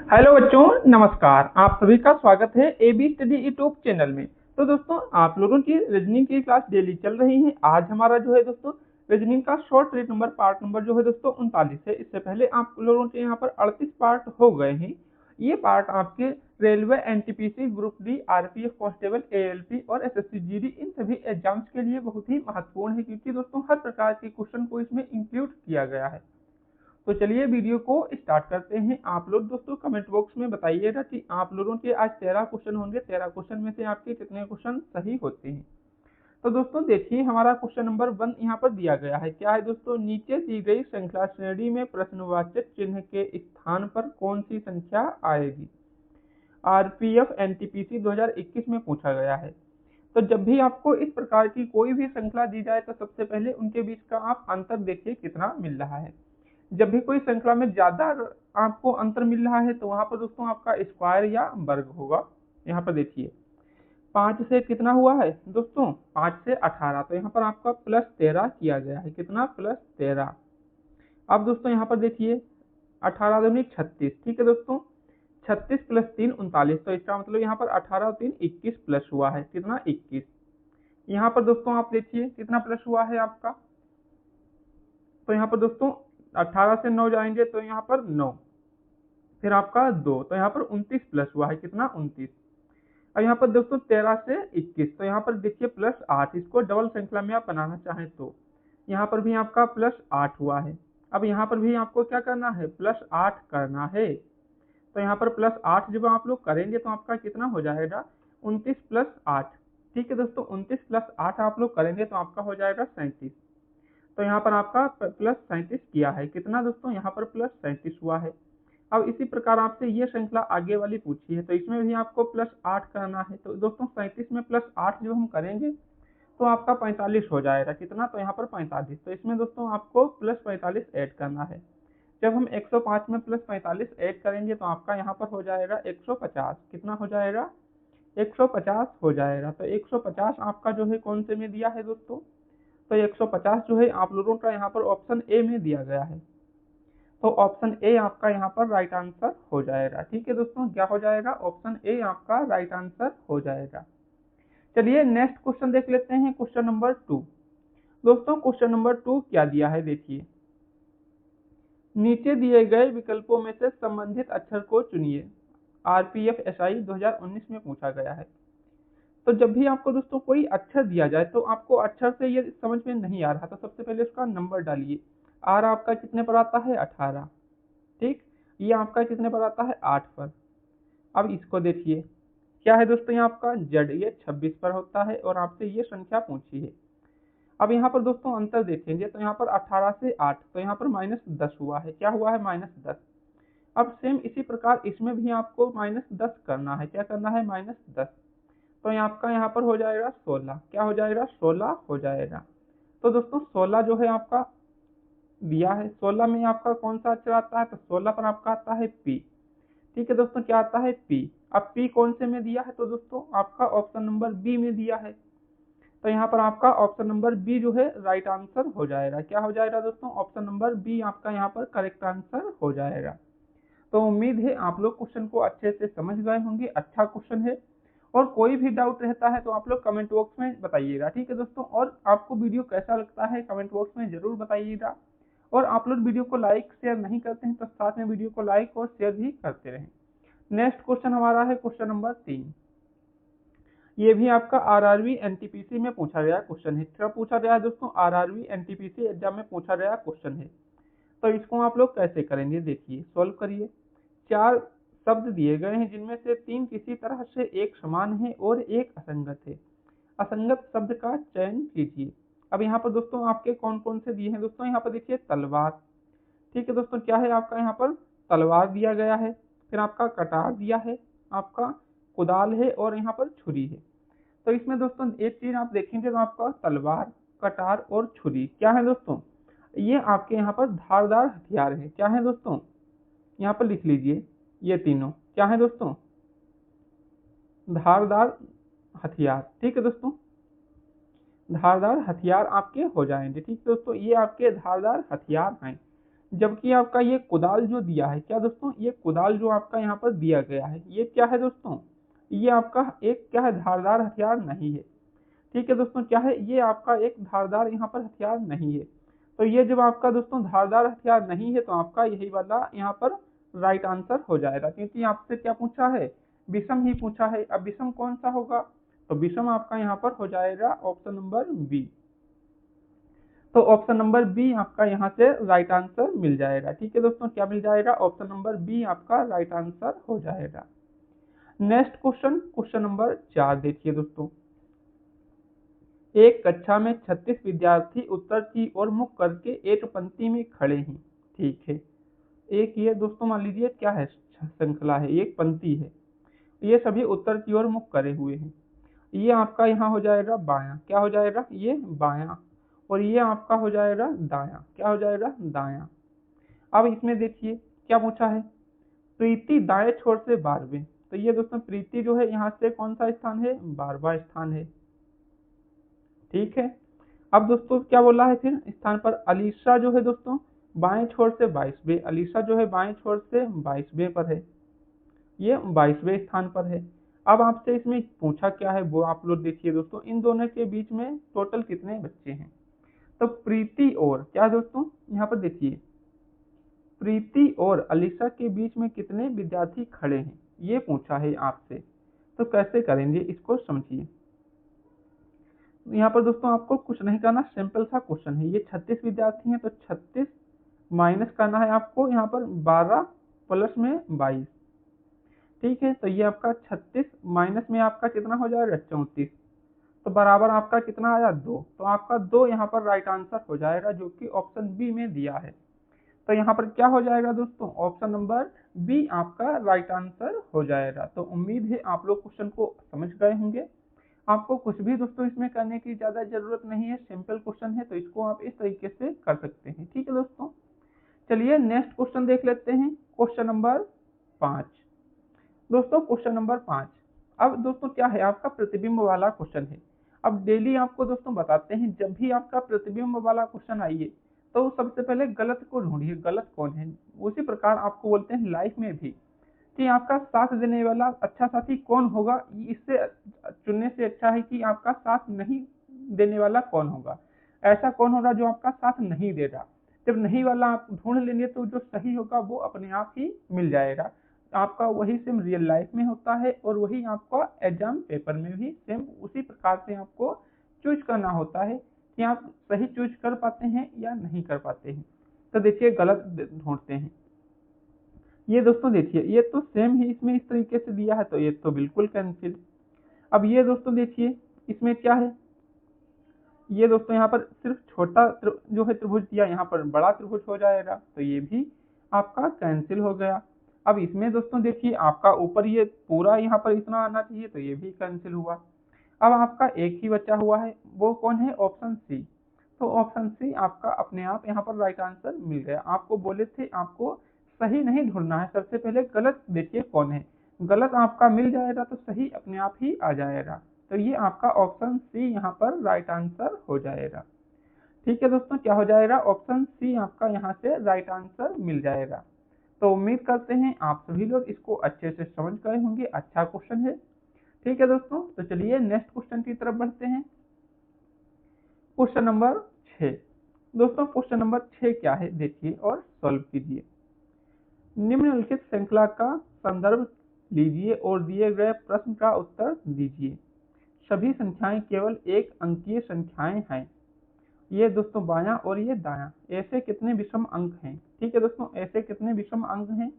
Hello बच्चों, नमस्कार। आप सभी का स्वागत है एबी स्टडी यूट्यूब चैनल में। तो दोस्तों, आप लोगों की रीजनिंग की क्लास डेली चल रही है। आज हमारा जो है दोस्तों रीजनिंग का short read number part number जो है दोस्तों 39 है। इससे पहले आप लोगों के यहाँ पर 38 पार्ट हो गए हैं। ये पार्ट आपके railway, NTPC, group D, RPF constable, ALP और एसएससी जीडी इन सभी एग्जाम्स के लिए बहुत ही महत्वपूर्ण है, क्योंकि दोस्तों हर प्रकार के क्वेश्चन को इसमें इंक्लूड किया गया है। तो चलिए वीडियो को स्टार्ट करते हैं। आप लोग दोस्तों कमेंट बॉक्स में बताइएगा कि आप लोगों के आज 13 क्वेश्चन होंगे। 13 क्वेश्चन में से आपके कितने क्वेश्चन सही होते हैं। तो दोस्तों देखिए, हमारा क्वेश्चन नंबर 1 यहाँ पर दिया गया है। क्या है दोस्तों? नीचे दी गई श्रृंखला श्रेणी में प्रश्नवाचक चिन्ह के स्थान पर कौन सी संख्या आएगी? आरपीएफ एनटीपीसी 2021 में पूछा गया है। तो जब भी आपको इस प्रकार की कोई भी श्रृंखला दी जाए तो सबसे पहले उनके बीच का आप अंतर देखिए कितना मिल रहा है। जब भी कोई श्रृंखला में ज्यादा आपको अंतर मिल रहा है तो वहां पर दोस्तों आपका स्क्वायर या वर्ग होगा। यहाँ पर देखिए 5 से कितना हुआ है दोस्तों? 5 से 18, तो यहाँ पर आपका +13 किया गया है। कितना? +13। अब दोस्तों यहाँ पर देखिए 18 दूनी 36, ठीक है दोस्तों। 36 + 3 39, तो इसका मतलब यहाँ पर 18 और 3 21 प्लस हुआ है। कितना? 21। यहाँ पर दोस्तों आप देखिए कितना प्लस हुआ है आपका। तो यहाँ पर दोस्तों 18 से 9 जाएंगे तो यहाँ पर 9, फिर आपका 2, तो यहाँ पर 29 प्लस हुआ है। कितना? 29। और यहाँ पर दोस्तों 13 से 21, तो यहाँ पर देखिए +8। इसको डबल श्रृंखला में आप बनाना चाहें तो यहाँ पर भी आपका +8 हुआ है। अब यहाँ पर भी आपको क्या करना है? +8 करना है। तो यहाँ पर +8 जब आप लोग करेंगे तो आपका कितना हो जाएगा? 29 + 8। ठीक है दोस्तों, 29 + 8 आप लोग करेंगे तो आपका हो जाएगा 37। तो यहाँ पर आपका +37 किया है। कितना दोस्तों? यहाँ पर +37 हुआ है। अब इसी प्रकार आपसे ये श्रृंखला आगे वाली पूछी है, तो इसमें भी आपको +8 करना है। तो दोस्तों 37 में +8 जब हम करेंगे तो आपका 45 हो जाएगा। कितना? तो यहाँ पर 45। तो इसमें दोस्तों आपको +45 ऐड करना है। जब हम 105 में +45 ऐड करेंगे तो आपका यहाँ पर हो जाएगा 150। कितना हो जाएगा? 150 हो जाएगा। तो 150 आपका जो है कौन से में दिया है दोस्तों? तो 150 जो है आप लोगों का यहाँ पर ऑप्शन ए में दिया गया है। तो ऑप्शन ए आपका यहाँ पर राइट आंसर हो जाएगा। ठीक है दोस्तों, क्या हो जाएगा? ऑप्शन ए आपका राइट आंसर हो जाएगा। चलिए नेक्स्ट क्वेश्चन देख लेते हैं। Question number 2। दोस्तों क्वेश्चन नंबर 2 क्या दिया है देखिए। नीचे दिए गए विकल्पों में से संबंधित अक्षर को चुनिए। आरपीएफ एसआई 2019 में पूछा गया है। तो जब भी आपको दोस्तों कोई अक्षर दिया जाए तो आपको अक्षर से ये समझ में नहीं आ रहा तो सबसे पहले उसका नंबर डालिए। आर आपका कितने पर आता है? 18। ठीक, ये आपका कितने पर आता है? 8 पर। अब इसको देखिए क्या है दोस्तों, ये आपका जेड, ये 26 पर होता है और आपसे ये संख्या पूछी है। अब यहाँ पर दोस्तों अंतर देखेंगे तो यहाँ पर 18 से 8, तो यहाँ पर -10 हुआ है। क्या हुआ है? -10। अब सेम इसी प्रकार इसमें भी आपको -10 करना है। क्या करना है? -10। तो ये आपका यहाँ पर हो जाएगा 16। क्या हो जाएगा? 16 हो जाएगा। तो दोस्तों 16 जो है आपका दिया है। 16 में आपका कौन सा अक्षर आता है? तो 16 पर आपका आता है पी। ठीक है दोस्तों, क्या आता है? पी। अब पी कौन से में दिया है? तो दोस्तों आपका ऑप्शन नंबर बी में दिया है। तो यहाँ पर आपका ऑप्शन नंबर बी जो है राइट आंसर हो जाएगा। क्या हो जाएगा दोस्तों? ऑप्शन नंबर बी आपका यहाँ पर करेक्ट आंसर हो जाएगा। तो उम्मीद है आप लोग क्वेश्चन को अच्छे से समझ गए होंगे। अच्छा क्वेश्चन है, और कोई भी डाउट रहता है तो आप लोग कमेंट बॉक्स में बताइएगा। ठीक है दोस्तों, और आपको वीडियो कैसा लगता है कमेंट बॉक्स में जरूर बताइएगा। और आप लोग वीडियो को लाइक शेयर नहीं करते हैं तो साथ में वीडियो को लाइक और शेयर भी करते रहें। नेक्स्ट क्वेश्चन हमारा है क्वेश्चन नंबर 3। ये भी आपका आरआरबी एनटीपीसी में पूछा गया क्वेश्चन है। क्या पूछा गया है दोस्तों? आरआरबी एनटीपीसी एग्जाम में पूछा गया क्वेश्चन है। तो इसको आप लोग कैसे करेंगे देखिए, सॉल्व करिए। 4 शब्द दिए गए हैं जिनमें से 3 किसी तरह से एक समान है और एक असंगत है। असंगत शब्द का चयन कीजिए। अब यहाँ पर दोस्तों आपके कौन कौन से दिए हैं दोस्तों? यहाँ पर देखिए तलवार। ठीक है दोस्तों, क्या है आपका? यहाँ पर तलवार दिया गया है। फिर आपका कटार दिया है, आपका कुदाल है और यहाँ पर छुरी है। तो इसमें दोस्तों एक चीज आप देखेंगे तो आपका तलवार, कटार और छुरी क्या है दोस्तों? ये आपके यहाँ पर धारदार हथियार है। क्या है दोस्तों? यहाँ पर लिख लीजिए, ये तीनों क्या है दोस्तों? धारदार हथियार। ठीक है दोस्तों, धारदार हथियार आपके हो जाएंगे। ठीक है दोस्तों, ये आपके धारदार हथियार हैं जबकि आपका ये कुदाल जो दिया है, क्या दोस्तों, ये कुदाल जो आपका यहाँ पर दिया गया है, ये क्या है दोस्तों, ये आपका एक क्या है, धारदार हथियार नहीं है। ठीक है दोस्तों, क्या है, ये आपका एक धारदार यहाँ पर हथियार नहीं है। तो ये जब आपका दोस्तों धारदार हथियार नहीं है तो आपका यही वाला यहाँ पर राइट आंसर हो जाएगा, क्योंकि आपसे क्या पूछा है, विषम ही पूछा है। अब विषम कौन सा होगा, तो विषम आपका यहाँ पर हो जाएगा ऑप्शन नंबर बी। तो ऑप्शन नंबर बी आपका यहाँ से राइट आंसर मिल जाएगा। ठीक है दोस्तों, क्या मिल जाएगा, ऑप्शन नंबर बी आपका राइट आंसर हो जाएगा। नेक्स्ट क्वेश्चन, क्वेश्चन नंबर 4 देखिए दोस्तों। एक कक्षा में 36 विद्यार्थी उत्तर की ओर मुख करके एक पंक्ति में खड़े हैं। ठीक है, एक ये दोस्तों मान लीजिए क्या है, श्रृंखला है, एक पंक्ति है, ये सभी उत्तर की ओर मुख करे हुए हैं। ये आपका यहाँ हो जाएगा बायां, क्या हो जाएगा, ये बायां, और ये आपका हो जाएगा दायां, क्या हो जाएगा, दायां। अब इसमें देखिए क्या पूछा है, प्रीति दाएं छोर से 12वें। तो ये दोस्तों प्रीति जो है यहाँ से कौन सा स्थान है, 12वां स्थान है। ठीक है, अब दोस्तों क्या बोला है फिर स्थान पर, अलीशा जो है दोस्तों बाएं छोर से 22वें, अलीशा जो है बाएं छोर से 22वें पर है, ये 22वें स्थान पर है। अब आपसे इसमें पूछा क्या है वो आप लोग देखिए दोस्तों, इन दोनों के बीच में टोटल कितने बच्चे हैं। तो प्रीति और क्या दोस्तों, यहाँ पर देखिए प्रीति और अलीशा के बीच में कितने विद्यार्थी खड़े हैं, ये पूछा है आपसे। तो कैसे करेंगे इसको समझिए। यहाँ पर दोस्तों आपको कुछ नहीं करना, सिंपल सा क्वेश्चन है। ये 36 विद्यार्थी हैं तो 36 माइनस करना है आपको यहाँ पर 12 प्लस में 22। ठीक है, तो ये आपका 36 माइनस में आपका कितना हो जाएगा, 34। तो बराबर आपका कितना आया, 2। तो आपका 2 यहाँ पर राइट आंसर हो जाएगा, जो कि ऑप्शन बी में दिया है। तो यहाँ पर क्या हो जाएगा दोस्तों, ऑप्शन नंबर बी आपका राइट आंसर हो जाएगा। तो उम्मीद है आप लोग क्वेश्चन को समझ गए होंगे। आपको कुछ भी दोस्तों इसमें करने की ज्यादा जरूरत नहीं है, सिंपल क्वेश्चन है, तो इसको आप इस तरीके से कर सकते हैं। ठीक है दोस्तों, चलिए नेक्स्ट क्वेश्चन देख लेते हैं, क्वेश्चन नंबर 5। दोस्तों क्वेश्चन नंबर 5, अब दोस्तों क्या है, आपका प्रतिबिंब वाला क्वेश्चन है। अब डेली आपको दोस्तों बताते हैं, जब भी आपका प्रतिबिंब वाला क्वेश्चन आइए तो सबसे पहले गलत को ढूंढिए, गलत कौन है। उसी प्रकार आपको बोलते हैं लाइफ में भी कि आपका साथ देने वाला अच्छा साथी कौन होगा, इससे चुनने से अच्छा है कि आपका साथ नहीं देने वाला कौन होगा। ऐसा कौन होगा जो आपका साथ नहीं दे रहा। जब नहीं वाला आप ढूंढ लेंगे तो जो सही होगा वो अपने आप ही मिल जाएगा। आपका वही सेम रियल लाइफ में होता है और वही आपका एग्जाम पेपर में भी सेम उसी प्रकार से आपको चूज करना होता है कि आप सही चूज कर पाते हैं या नहीं कर पाते हैं। तो देखिए गलत ढूंढते हैं। ये दोस्तों देखिए ये तो सेम ही इसमें इस तरीके से दिया है, तो ये तो बिल्कुल कैंसिल। अब ये दोस्तों देखिए इसमें क्या है, ये दोस्तों यहाँ पर सिर्फ छोटा जो है त्रिभुज दिया, यहाँ पर बड़ा त्रिभुज हो जाएगा, तो ये भी आपका कैंसिल हो गया। अब इसमें दोस्तों देखिए आपका ऊपर ये पूरा यहाँ पर इतना आना चाहिए, तो ये भी कैंसिल हुआ। अब आपका एक ही बचा हुआ है, वो कौन है, ऑप्शन सी। तो ऑप्शन सी आपका अपने आप यहाँ पर राइट आंसर मिल गया। आपको बोले थे आपको सही नहीं ढूंढना है, सबसे पहले गलत देखिए कौन है, गलत आपका मिल जाएगा तो सही अपने आप ही आ जाएगा। तो ये आपका ऑप्शन सी यहाँ पर राइट आंसर हो जाएगा। ठीक है दोस्तों, क्या हो जाएगा, ऑप्शन सी आपका यहाँ से राइट आंसर मिल जाएगा। तो उम्मीद करते हैं आप सभी लोग इसको अच्छे से समझ गए होंगे, अच्छा क्वेश्चन है। ठीक है दोस्तों, तो चलिए नेक्स्ट क्वेश्चन की तरफ बढ़ते हैं, क्वेश्चन नंबर 6। दोस्तों क्वेश्चन नंबर 6 क्या है देखिए और सॉल्व कीजिए। निम्नलिखित श्रृंखला का संदर्भ लीजिए और दिए गए प्रश्न का उत्तर दीजिए। सभी संख्याएं केवल एक अंकीय संख्याएं हैं। ये दोस्तों बायां और ये दायां, ऐसे कितने विषम अंक हैं। ठीक है दोस्तों, ऐसे कितने विषम अंक हैं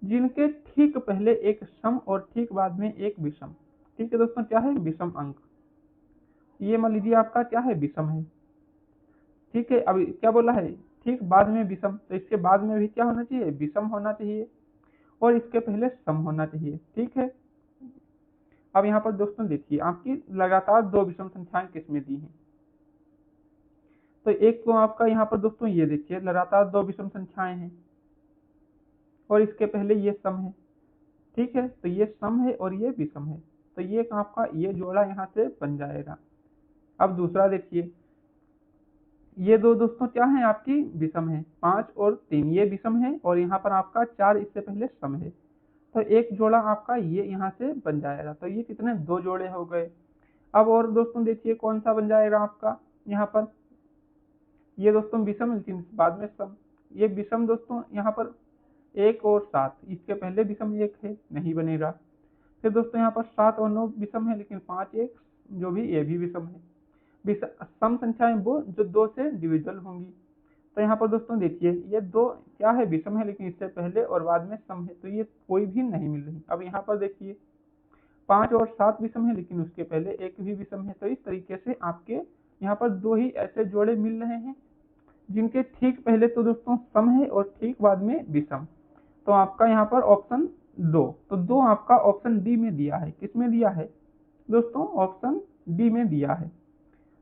जिनके ठीक पहले एक सम और ठीक बाद में एक विषम। ठीक है दोस्तों, क्या है, विषम अंक। ये मान लीजिए आपका क्या है, विषम है। ठीक है, अब क्या बोला है, ठीक बाद में विषम, तो इसके बाद में भी क्या होना चाहिए, विषम होना चाहिए, और इसके पहले सम होना चाहिए। ठीक है, अब यहाँ पर दोस्तों देखिए आपकी लगातार दो विषम संख्याएं किसमें दी हैं। तो एक तो आपका यहाँ पर दोस्तों ये देखिए लगातार दो विषम संख्याएं हैं और इसके पहले ये सम है। ठीक है, तो ये सम है और ये विषम है, तो ये आपका ये जोड़ा यहाँ से बन जाएगा। अब दूसरा देखिए, ये दो दोस्तों क्या है आपकी विषम है, 5 और 3 ये विषम है, और यहाँ पर आपका 4 इससे पहले सम है। तो एक जोड़ा आपका ये यहाँ से बन जाएगा। तो ये कितने, 2 जोड़े हो गए। अब और दोस्तों देखिए कौन सा बन जाएगा आपका यहाँ पर, ये दोस्तों विषम लेकिन बाद में सम। ये विषम दोस्तों यहाँ पर 1 और 7, इसके पहले विषम 1 है, नहीं बनेगा। फिर दोस्तों यहाँ पर 7 और 9 विषम है, लेकिन 5 1 जो भी, ये भी विषम है। सम संख्याएं वो जो 2 से डिविजिबल होंगी। तो यहाँ पर दोस्तों देखिए ये 2 क्या है, विषम है, लेकिन इससे पहले और बाद में सम है, तो ये कोई भी नहीं मिल रही। अब यहाँ पर देखिए 5 और 7 विषम है, लेकिन उसके पहले 1 भी विषम है। तो इस तरीके से आपके यहाँ पर 2 ही ऐसे जोड़े मिल रहे हैं जिनके ठीक पहले तो दोस्तों सम है और ठीक बाद में विषम। तो आपका यहाँ पर ऑप्शन 2, तो 2 आपका ऑप्शन डी में दिया है। किस में दिया है दोस्तों, ऑप्शन डी में दिया है।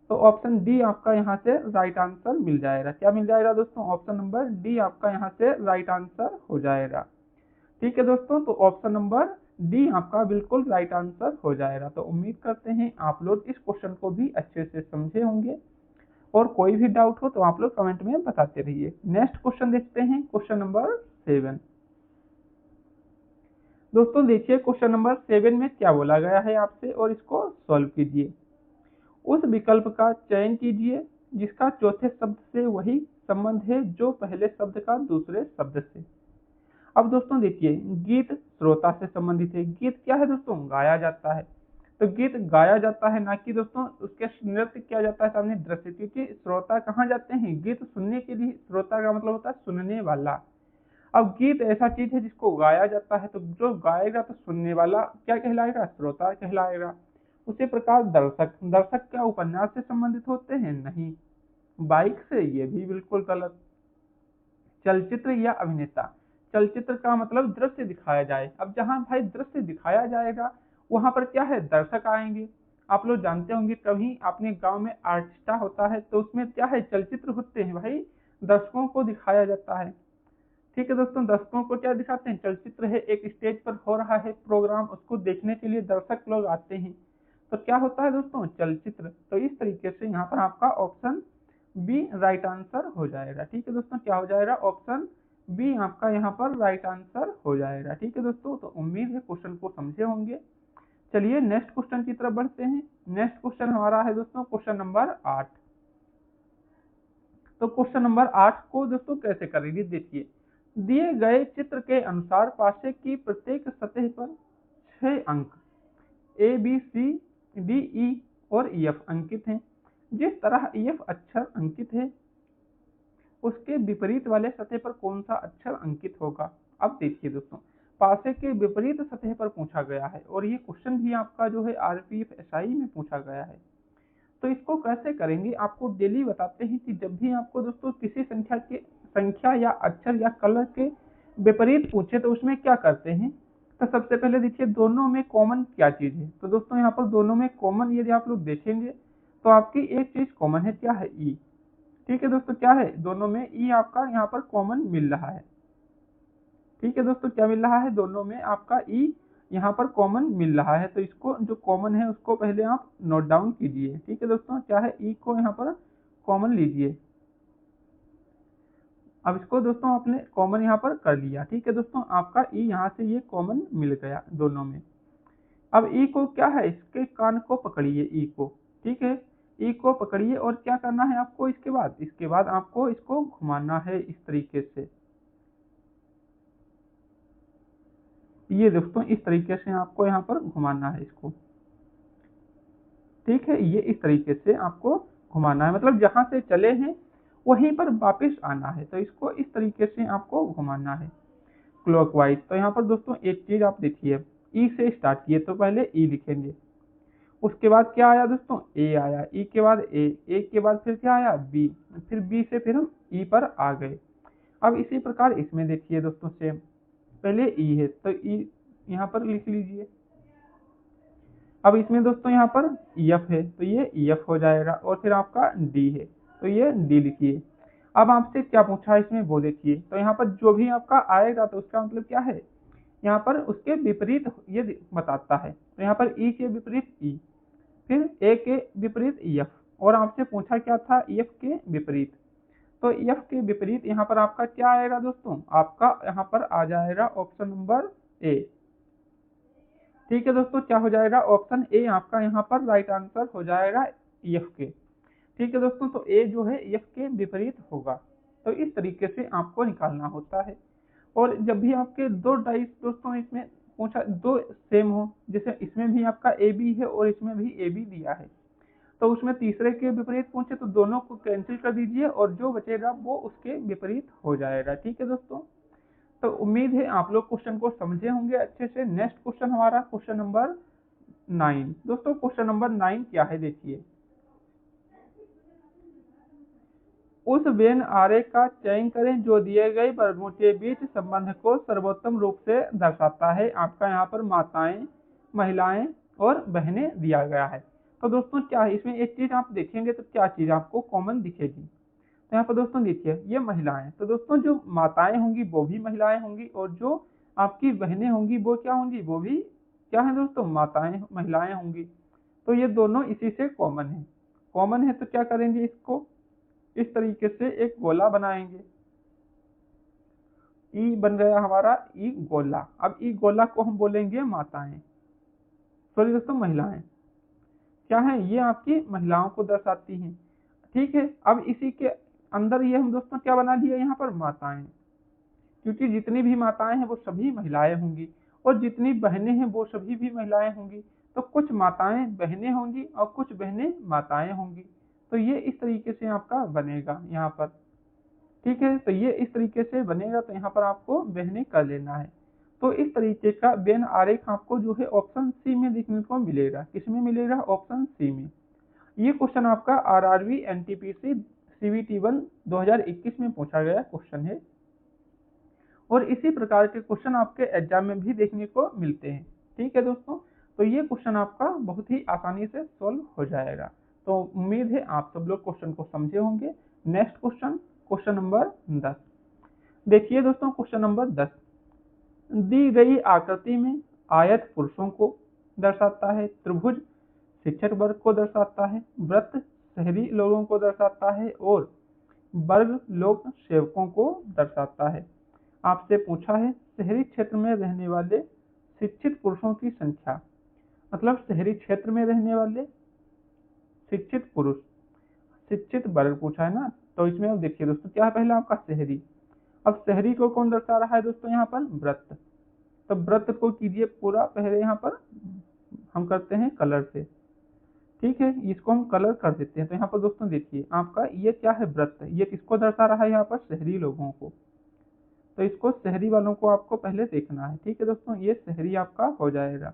तो ऑप्शन डी आपका यहाँ से राइट आंसर मिल जाएगा। क्या मिल जाएगा दोस्तों, ऑप्शन नंबर डी आपका यहाँ से राइट आंसर हो जाएगा। ठीक है दोस्तों, तो ऑप्शन नंबर डी आपका बिल्कुल राइट आंसर हो जाएगा। तो उम्मीद करते हैं आप लोग इस क्वेश्चन को भी अच्छे से समझे होंगे, और कोई भी डाउट हो तो आप लोग कमेंट में बताते रहिए। नेक्स्ट क्वेश्चन देखते हैं, क्वेश्चन नंबर 7। दोस्तों देखिए क्वेश्चन नंबर 7 में क्या बोला गया है आपसे, और इसको सॉल्व कीजिए। उस विकल्प का चयन कीजिए जिसका चौथे शब्द से वही संबंध है जो पहले शब्द का दूसरे शब्द से। अब दोस्तों देखिए गीत श्रोता से संबंधित है। गीत क्या है दोस्तों, गाया जाता है। तो गीत गाया जाता है, ना कि दोस्तों उसके नृत्य किया जाता है सामने दृश्य, क्योंकि श्रोता कहाँ जाते हैं, गीत सुनने के लिए। श्रोता का मतलब होता है सुनने वाला। अब गीत ऐसा चीज है जिसको गाया जाता है, तो जो गाएगा तो सुनने वाला क्या कहलाएगा, श्रोता कहलाएगा। उसी प्रकार दर्शक, दर्शक क्या उपन्यास से संबंधित होते हैं, नहीं। बाइक से, ये भी बिल्कुल गलत। चलचित्र या अभिनेता, चलचित्र का मतलब दृश्य दिखाया जाए। अब जहां भाई दृश्य दिखाया जाएगा वहां पर क्या है, दर्शक आएंगे। आप लोग जानते होंगे कभी अपने गांव में आर्टिस्टा होता है, तो उसमें क्या है, चलचित्र होते हैं भाई, दर्शकों को दिखाया जाता है। ठीक है दोस्तों, दर्शकों को क्या दिखाते हैं, चलचित्र है, एक स्टेज पर हो रहा है प्रोग्राम, उसको देखने के लिए दर्शक लोग आते हैं, तो क्या होता है दोस्तों, चलचित्र। तो इस तरीके से यहाँ पर आपका ऑप्शन बी राइट आंसर हो जाएगा। ठीक है दोस्तों, क्या हो जाएगा, ऑप्शन बी आपका यहाँ पर राइट आंसर हो जाएगा। ठीक है दोस्तों, तो उम्मीद है क्वेश्चन को समझे होंगे। चलिए नेक्स्ट क्वेश्चन की तरफ बढ़ते हैं। नेक्स्ट क्वेश्चन हमारा है दोस्तों क्वेश्चन नंबर 8। तो क्वेश्चन नंबर 8 को दोस्तों कैसे करेंगे, देखिए दिए गए चित्र के अनुसार पासे की प्रत्येक सतह पर 6 अंक A B C D E और एफ अंकित हैं। जिस तरह एफ अक्षर अंकित है उसके विपरीत वाले सतह पर कौन सा अक्षर अंकित होगा। अब देखिए दोस्तों, पासे के विपरीत सतह पर पूछा गया है, और ये क्वेश्चन भी आपका जो है आरपीएफ एसआई में पूछा गया है। तो इसको कैसे करेंगे, आपको डेली बताते हैं कि जब भी आपको दोस्तों किसी संख्या या अक्षर या कलर के विपरीत पूछे तो उसमें क्या करते हैं। तो सबसे पहले देखिए दोनों में कॉमन क्या चीज है। तो दोस्तों यहाँ पर दोनों में कॉमन यदि आप लोग देखेंगे तो आपकी एक चीज कॉमन है, क्या है, ई। ठीक है दोस्तों, क्या है, दोनों में ई आपका यहाँ पर कॉमन मिल रहा है। ठीक है दोस्तों, क्या मिल रहा है, दोनों में आपका ई यहाँ पर कॉमन मिल रहा है। तो इसको जो कॉमन है उसको पहले आप नोट डाउन कीजिए। ठीक है दोस्तों, क्या है, ई को यहाँ पर कॉमन लीजिए। अब इसको दोस्तों आपने कॉमन यहाँ पर कर लिया। ठीक है दोस्तों, आपका ई यहाँ से ये कॉमन मिल गया दोनों में। अब ई को क्या है, इसके कान को पकड़िए, ई को। ठीक है, ई को पकड़िए, और क्या करना है आपको, इसके बाद आपको इसको घुमाना है इस तरीके से। ये दोस्तों इस तरीके से आपको यहाँ पर घुमाना है इसको। ठीक है, ये इस तरीके से आपको घुमाना है, मतलब जहां से चले हैं वहीं पर वापस आना है। तो इसको इस तरीके से आपको घुमाना है क्लॉकवाइज। तो यहाँ पर दोस्तों एक चीज आप देखिए, ई से स्टार्ट किए तो पहले ई लिखेंगे, उसके बाद क्या आया दोस्तों, ए आया, ई के बाद ए के बाद फिर क्या आया, बी, फिर बी से फिर हम ई पर आ गए। अब इसी प्रकार इसमें देखिए दोस्तों सेम, पहले ई है तो ई यहाँ पर लिख लीजिए। अब इसमें दोस्तों यहाँ पर एफ है तो ये एफ हो जाएगा, और फिर आपका डी है तो ये डी लिखिए। अब आपसे क्या पूछा है इसमें वो देखिए, तो यहाँ पर जो भी आपका आएगा तो उसका मतलब क्या है, यहाँ पर उसके विपरीत ये बताता है। तो यहाँ पर ई के विपरीत ई, फिर ए के विपरीत एफ, और आपसे पूछा क्या था, एफ के विपरीत। तो एफ के विपरीत यहाँ पर आपका क्या आएगा दोस्तों, आपका यहाँ पर आ जाएगा ऑप्शन नंबर ए। ठीक है दोस्तों, क्या हो जाएगा, ऑप्शन ए आपका यहाँ पर राइट आंसर हो जाएगा एफ के। ठीक है दोस्तों, तो ए जो है एफ के विपरीत होगा। तो इस तरीके से आपको निकालना होता है। और जब भी आपके दो डाइस दोस्तों इसमें पूछा दो सेम हो, जैसे इसमें भी आपका ए बी है और इसमें भी ए बी दिया है, तो उसमें तीसरे के विपरीत पूछे तो दोनों को कैंसिल कर दीजिए और जो बचेगा वो उसके विपरीत हो जाएगा। ठीक है दोस्तों, तो उम्मीद है आप लोग क्वेश्चन को समझे होंगे अच्छे से। नेक्स्ट क्वेश्चन हमारा क्वेश्चन नंबर 9। दोस्तों क्वेश्चन नंबर 9 क्या है, देखिए, उस वेन आरेख का चयन करें जो दिए गए वर्गों के बीच संबंध को सर्वोत्तम रूप से दर्शाता है। आपका यहाँ पर माताएं, महिलाएं और बहनें दिया गया है। तो दोस्तों क्या है, इसमें एक चीज आप देखेंगे तो क्या चीज आपको कॉमन दिखेगी। तो यहाँ पर दोस्तों देखिए, ये महिलाएं, तो दोस्तों जो माताएं होंगी वो भी महिलाएं होंगी, और जो आपकी बहनें होंगी वो क्या होंगी, वो भी क्या है दोस्तों, माताएं महिलाएं होंगी। तो ये दोनों इसी से कॉमन है। कॉमन है तो क्या करेंगे, इसको इस तरीके से एक गोला बनाएंगे। ई बन गया हमारा ई गोला। अब ई गोला को हम बोलेंगे माताएं, सॉरी दोस्तों महिलाएं। क्या है, ये आपकी महिलाओं को दर्शाती हैं। ठीक है, अब इसी के अंदर ये हम दोस्तों क्या बना दिया यहाँ पर, माताएं, क्योंकि जितनी भी माताएं हैं वो सभी महिलाएं होंगी, और जितनी बहनें हैं वो सभी भी महिलाएं होंगी। तो कुछ माताएं बहनें होंगी और कुछ बहनें माताएं होंगी। तो ये इस तरीके से आपका बनेगा यहाँ पर। ठीक है, तो ये इस तरीके से बनेगा, तो यहाँ पर आपको बहनें कर लेना है। तो इस तरीके का वेन आरेख आपको जो है ऑप्शन सी में देखने को मिलेगा। किसमें मिलेगा, ऑप्शन सी में। ये क्वेश्चन आपका आरआरबी एनटीपीसी सीबीटी 1 2021 में पूछा गया क्वेश्चन है, और इसी प्रकार के क्वेश्चन आपके एग्जाम में भी देखने को मिलते हैं। ठीक है दोस्तों, तो ये क्वेश्चन आपका बहुत ही आसानी से सॉल्व हो जाएगा। तो उम्मीद है आप सब लोग क्वेश्चन को समझे होंगे। Next question, question number 10। देखिए दोस्तों, क्वेश्चन नंबर 10, दी गई आकृति में आयत पुरुषों को दर्शाता है, त्रिभुज शिक्षक वर्ग को दर्शाता है, वृत्त शहरी लोगों को दर्शाता है, और वर्ग लोक सेवकों को दर्शाता है। आपसे पूछा है शहरी क्षेत्र में रहने वाले शिक्षित पुरुषों की संख्या, मतलब शहरी क्षेत्र में रहने वाले शिक्षित पुरुष, शिक्षित वर्ग पूछा है ना। तो इसमें अब देखिए दोस्तों, क्या है पहला आपका शहरी। अब शहरी को कौन दर्शा रहा है दोस्तों, यहाँ पर वृत्त। तो वृत्त को कीजिए पूरा, पहले यहाँ पर हम करते हैं कलर से। ठीक है, इसको हम कलर कर देते हैं। तो यहाँ पर दोस्तों देखिए, आपका ये क्या है, वृत्त, ये किसको दर्शा रहा है, यहाँ पर शहरी लोगों को। तो इसको शहरी वालों को आपको पहले देखना है। ठीक है दोस्तों, ये शहरी आपका हो जाएगा।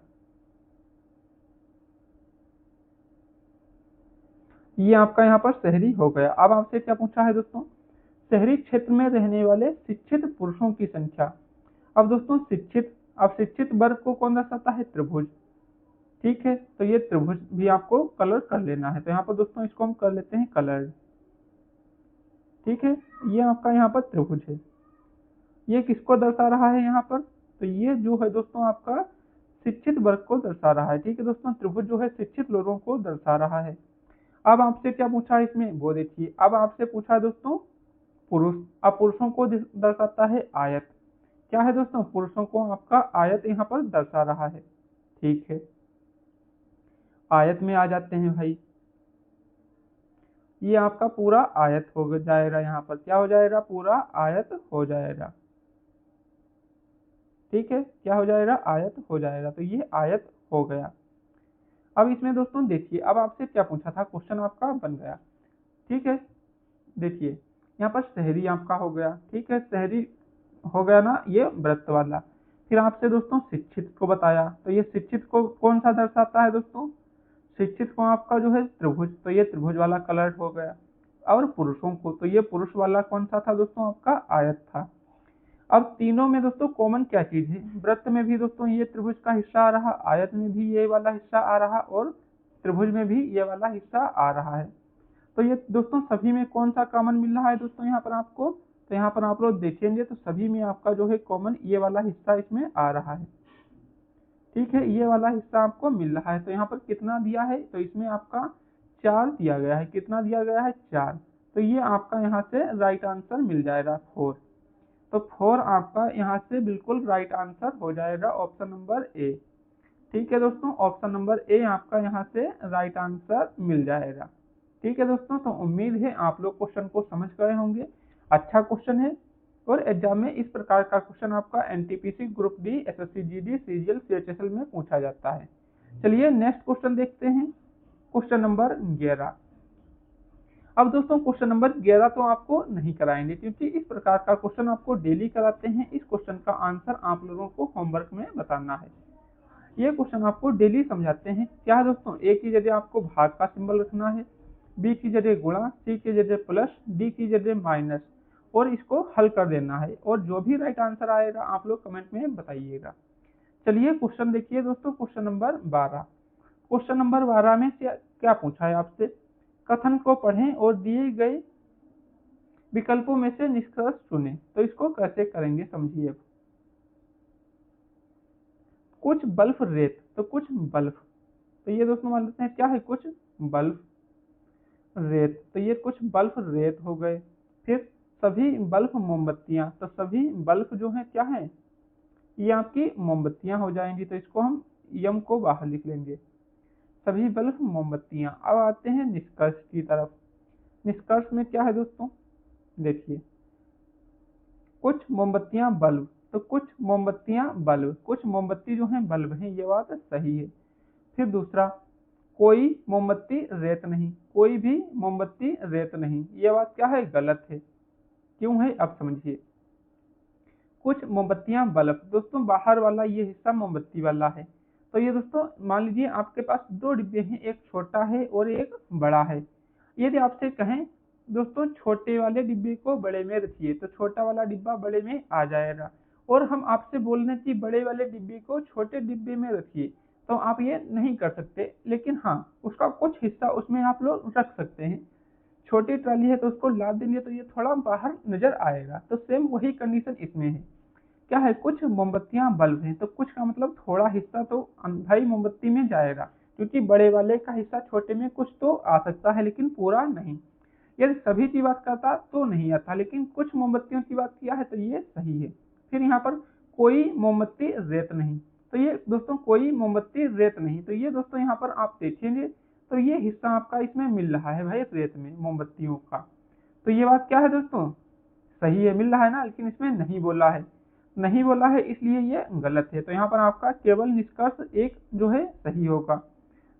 ये आपका यहाँ पर शहरी हो गया। अब आपसे क्या पूछा है दोस्तों, शहरी क्षेत्र में रहने वाले शिक्षित पुरुषों की संख्या। अब दोस्तों शिक्षित, अब शिक्षित वर्ग को कौन दर्शाता है, त्रिभुज। ठीक है, तो ये त्रिभुज भी आपको कलर कर लेना है। तो यहाँ पर दोस्तों इसको हम कर लेते हैं कलर। ठीक है, ये आपका यहाँ पर त्रिभुज है। ये किसको दर्शा रहा है यहाँ पर, तो ये जो है दोस्तों आपका शिक्षित वर्ग को दर्शा रहा है। ठीक है दोस्तों, त्रिभुज जो है शिक्षित लोगों को दर्शा रहा है। अब आपसे क्या पूछा है इसमें, वो देखिए। अब आपसे पूछा है दोस्तों पुरुष। अब पुरुषों को दर्शाता है आयत। क्या है दोस्तों, पुरुषों को आपका आयत यहाँ पर दर्शा रहा है। ठीक है, आयत में आ जाते हैं भाई। ये आपका पूरा आयत हो जाएगा, यहाँ पर क्या हो जाएगा, पूरा आयत हो जाएगा। ठीक है, क्या हो जाएगा, आयत हो जाएगा। तो ये आयत हो गया। अब इसमें दोस्तों देखिए, अब आपसे क्या पूछा था, क्वेश्चन आपका बन गया। ठीक है, देखिए यहाँ पर शहरी आपका हो गया। ठीक है, शहरी हो गया ना, ये व्रत वाला। फिर आपसे दोस्तों शिक्षित को बताया, तो ये शिक्षित को कौन सा दर्शाता है दोस्तों, शिक्षित को आपका जो है त्रिभुज, तो ये त्रिभुज वाला कलर हो गया। और पुरुषों को, तो ये पुरुष वाला कौन सा था दोस्तों, आपका आयत था। अब तीनों में दोस्तों कॉमन क्या चीज है, वृत्त में भी दोस्तों ये त्रिभुज का हिस्सा आ रहा, आयत में भी ये वाला हिस्सा आ रहा, और त्रिभुज में भी ये वाला हिस्सा आ रहा है। तो ये दोस्तों सभी में कौन सा कॉमन मिल रहा है दोस्तों यहाँ पर आपको, तो यहाँ पर आप लोग देखेंगे तो सभी में आपका जो है कॉमन ये वाला हिस्सा इसमें आ रहा है। ठीक है, ये वाला हिस्सा आपको मिल रहा है। तो यहाँ पर कितना दिया है, तो इसमें आपका 4 दिया गया है। कितना दिया गया है? 4। तो ये आपका यहाँ से राइट आंसर मिल जाएगा 4। तो 4 आपका यहाँ से बिल्कुल राइट आंसर हो जाएगा, ऑप्शन नंबर ए। ठीक है दोस्तों, ऑप्शन नंबर ए आपका यहाँ से राइट आंसर मिल जाएगा। ठीक है दोस्तों, तो उम्मीद है आप लोग क्वेश्चन को समझ गए होंगे। अच्छा क्वेश्चन है और एग्जाम में इस प्रकार का क्वेश्चन आपका NTPC, group D, SSC GD, CGL, CHSL में पूछा जाता है। चलिए नेक्स्ट क्वेश्चन देखते हैं, क्वेश्चन नंबर 11। अब दोस्तों क्वेश्चन नंबर 11 तो आपको नहीं कराएंगे, क्योंकि इस प्रकार का क्वेश्चन आपको डेली कराते हैं। इस क्वेश्चन का आंसर आप लोगों को होमवर्क में बताना है। ये क्वेश्चन आपको डेली समझाते हैं। क्या है दोस्तों? ए की जगह आपको भाग का सिंबल रखना है, बी की जगह गुणा, सी की जगह प्लस, डी की जगह माइनस, और इसको हल कर देना है। और जो भी राइट आंसर आएगा आप लोग कमेंट में बताइएगा। चलिए क्वेश्चन देखिए दोस्तों, क्वेश्चन नंबर 12। क्वेश्चन नंबर 12 में क्या पूछा है आपसे? कथन को पढ़ें और दिए गए विकल्पों में से निष्कर्ष चुनें। तो इसको कैसे करेंगे समझिए। कुछ बल्ब रेत, तो कुछ बल्ब, तो ये दोस्तों मान लेते हैं क्या है? कुछ बल्ब रेत, तो ये कुछ बल्ब रेत हो गए। फिर सभी बल्ब मोमबत्तियां, तो सभी बल्ब जो है क्या है? ये आपकी मोमबत्तियां हो जाएंगी। तो इसको हम यम को बाहर लिख लेंगे, सभी बल्ब मोमबत्तियां। अब आते हैं निष्कर्ष की तरफ। निष्कर्ष में क्या है दोस्तों? देखिए, कुछ मोमबत्तियां बल्ब, तो कुछ मोमबत्तियां बल्ब, कुछ मोमबत्ती जो है बल्ब है, ये बात सही है। फिर दूसरा, कोई मोमबत्ती रेत नहीं, कोई भी मोमबत्ती रेत नहीं, ये बात क्या है? गलत है। क्यों है? अब समझिए। कुछ मोमबत्तियां बल्ब, दोस्तों बाहर वाला ये हिस्सा मोमबत्ती वाला है। तो ये दोस्तों मान लीजिए आपके पास 2 डिब्बे हैं, एक छोटा है और एक बड़ा है। यदि आपसे कहें दोस्तों छोटे वाले डिब्बे को बड़े में रखिए, तो छोटा वाला डिब्बा बड़े में आ जाएगा। और हम आपसे बोल रहे हैं कि बड़े वाले डिब्बे को छोटे डिब्बे में रखिए, तो आप ये नहीं कर सकते। लेकिन हाँ, उसका कुछ हिस्सा उसमें आप लोग रख सकते हैं। छोटी ट्राली है तो उसको लाद देंगे तो ये थोड़ा बाहर नजर आएगा। तो सेम वही कंडीशन इसमें है। क्या है? कुछ मोमबत्तियां बल्ब हैं, तो कुछ का मतलब थोड़ा हिस्सा तो भाई मोमबत्ती में जाएगा, क्योंकि बड़े वाले का हिस्सा छोटे में कुछ तो आ सकता है, लेकिन पूरा नहीं। यदि सभी की बात करता तो नहीं आता, लेकिन कुछ मोमबत्तियों की बात किया है तो ये सही है। फिर यहाँ पर कोई मोमबत्ती रेत नहीं, तो ये दोस्तों कोई मोमबत्ती रेत नहीं, तो ये दोस्तों यहाँ पर आप देखेंगे तो ये हिस्सा आपका इसमें मिल रहा है भाई, रेत में मोमबत्तियों का। तो ये बात क्या है दोस्तों? सही है, मिल रहा है ना। लेकिन इसमें नहीं बोला है, नहीं बोला है, इसलिए ये गलत है। तो यहाँ पर आपका केवल निष्कर्ष एक जो है सही होगा।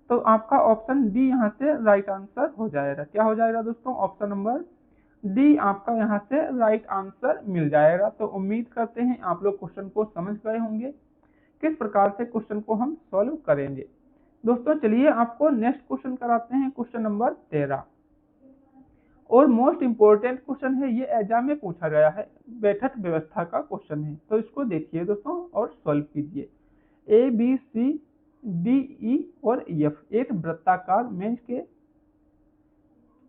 तो आपका ऑप्शन डी यहाँ से राइट आंसर हो जाएगा। क्या हो जाएगा दोस्तों? ऑप्शन नंबर डी आपका यहाँ से राइट आंसर मिल जाएगा। तो उम्मीद करते हैं आप लोग क्वेश्चन को समझ गए होंगे, किस प्रकार से क्वेश्चन को हम सॉल्व करेंगे। दोस्तों चलिए आपको नेक्स्ट क्वेश्चन कराते हैं, क्वेश्चन नंबर 13। और मोस्ट इम्पोर्टेंट क्वेश्चन है, ये एग्जाम में पूछा गया है, बैठक व्यवस्था का क्वेश्चन है। तो इसको देखिए दोस्तों और सॉल्व कीजिए। A B C D E और एफ एक वृत्ताकार मेज के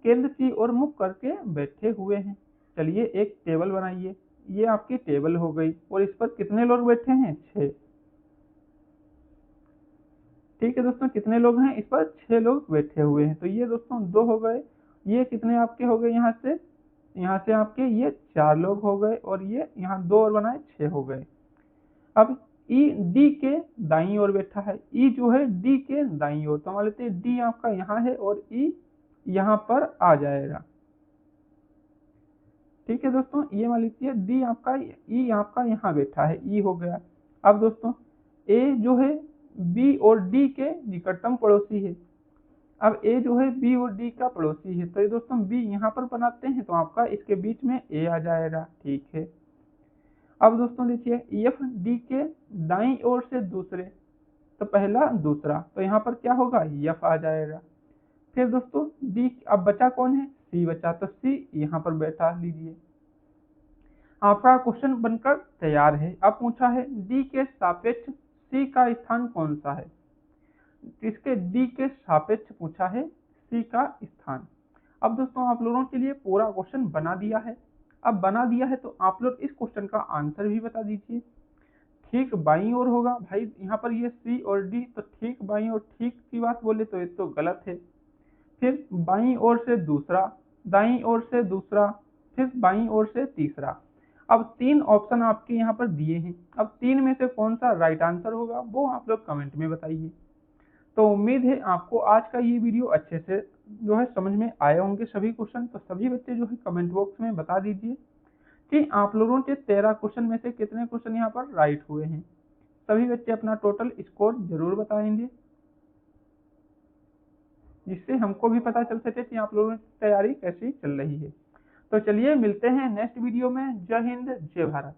केंद्र की ओर मुख करके बैठे हुए हैं। चलिए एक टेबल बनाइए। ये आपकी टेबल हो गई और इस पर कितने लोग बैठे हैं? 6। ठीक है दोस्तों, कितने लोग हैं? इस पर 6 लोग बैठे हुए हैं। तो ये दोस्तों 2 हो गए। ये कितने आपके हो गए? यहाँ से आपके ये 4 लोग हो गए, और ये यहाँ 2 और बनाए 6 हो गए। अब ई डी के दाईं ओर बैठा है, ई जो है डी के दाईं ओर, तो मान लेते हैं डी आपका यहाँ है और ई यहाँ पर आ जाएगा। ठीक है दोस्तों, ये मान लीजिए डी आपका, ई आपका यहाँ बैठा है, ई हो गया। अब दोस्तों ए जो है बी और डी के निकटतम पड़ोसी है। अब ए जो है बी और डी का पड़ोसी है, तो ये दोस्तों बी यहाँ पर बनाते हैं, तो आपका इसके बीच में ए आ जाएगा। ठीक है। अब दोस्तों देखिए एफ डी के दाईं ओर से दूसरे, तो पहला दूसरा, तो यहाँ पर क्या होगा? एफ आ जाएगा। फिर दोस्तों डी, अब बचा कौन है? सी बचा, तो सी यहाँ पर बैठा लीजिए। आपका क्वेश्चन बनकर तैयार है। अब पूछा है डी के सापेक्ष सी का स्थान कौन सा है। इसके डी के सापेक्ष पूछा है सी का स्थान। अब दोस्तों आप लोगों के लिए पूरा क्वेश्चन बना दिया है। अब बना दिया है तो आप लोग इस क्वेश्चन का आंसर भी बता दीजिए। ठीक बाईं ओर होगा भाई, यहाँ पर ये सी और डी, तो ठीक बाईं ओर, ठीक की बात बोले तो ये तो गलत है। फिर बाईं ओर से दूसरा, दाईं ओर से दूसरा, फिर बाईं ओर से तीसरा। अब 3 ऑप्शन आपके यहाँ पर दिए हैं। अब 3 में से कौन सा राइट आंसर होगा वो आप लोग कमेंट में बताइए। तो उम्मीद है आपको आज का ये वीडियो अच्छे से जो है समझ में आए होंगे सभी क्वेश्चन। तो सभी बच्चे जो है कमेंट बॉक्स में बता दीजिए कि आप लोगों के 13 क्वेश्चन में से कितने क्वेश्चन यहाँ पर राइट हुए हैं। सभी बच्चे अपना टोटल स्कोर जरूर बताएंगे, जिससे हमको भी पता चल सके कि आप लोगों की तैयारी कैसी चल रही है। तो चलिए मिलते हैं नेक्स्ट वीडियो में। जय हिंद, जय भारत।